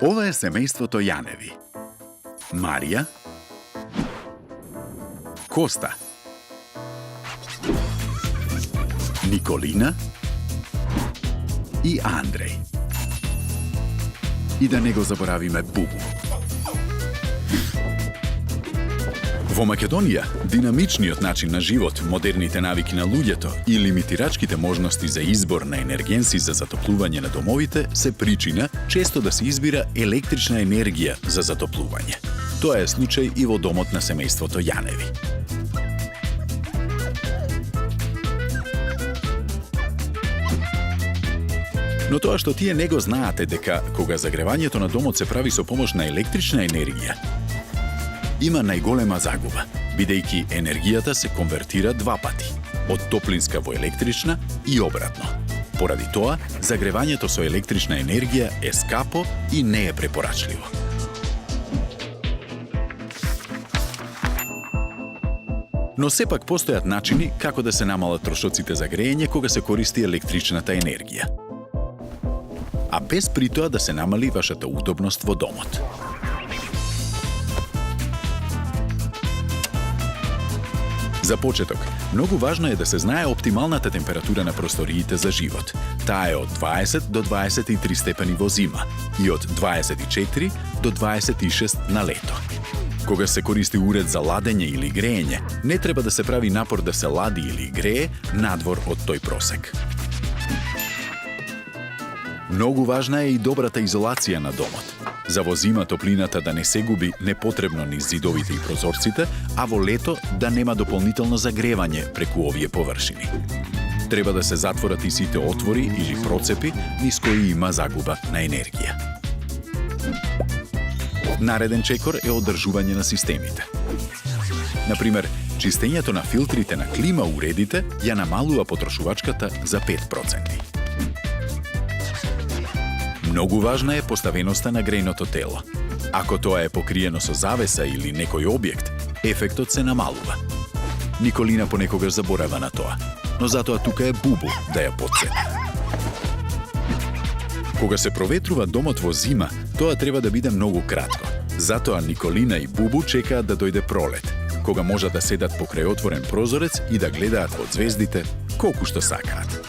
Ова е семејството Јаневи. Марија, Коста, Николина и Андреј. И да не го заборавиме Бубу. Во Македонија, динамичниот начин на живот, модерните навики на луѓето и лимитирачките можности за избор на енергенси за затоплување на домовите се причина често да се избира електрична енергија за затоплување. Тоа е случај и во домот на семејството Јаневи. Но тоа што тие не го знаате дека кога загревањето на домот се прави со помош на електрична енергија, има најголема загуба, бидејќи енергијата се конвертира два пати, од топлинска во електрична и обратно. Поради тоа, загревањето со електрична енергија е скапо и не е препорачливо. Но сепак постојат начини како да се намалат трошоците за грејење кога се користи електричната енергија, а без при тоа да се намали вашата удобност во домот. За почеток, многу важно е да се знае оптималната температура на просториите за живот. Таа е од 20 до 23 степени во зима и од 24 до 26 на лето. Кога се користи уред за ладење или греење, не треба да се прави напор да се лади или грее надвор од тој просек. Многу важна е и добрата изолација на домот. За во зима топлината да не се губи непотребно низ зидовите и прозорците, а во лето да нема дополнително загревање преку овие површини. Треба да се затворат и сите отвори или процепи низ кои има загуба на енергија. Нареден чекор е одржување на системите. Например, чистењето на филтрите на клима уредите ја намалува потрошувачката за 5%. Многу важна е поставеноста на грејното тело. Ако тоа е покриено со завеса или некој објект, ефектот се намалува. Николина понекогаш заборава на тоа, но затоа тука е Бубу да ја потсети. Кога се проветрува домот во зима, тоа треба да биде многу кратко. Затоа Николина и Бубу чекаат да дојде пролет, кога можат да седат покрај отворен прозорец и да гледаат од звездите колку што сакаат.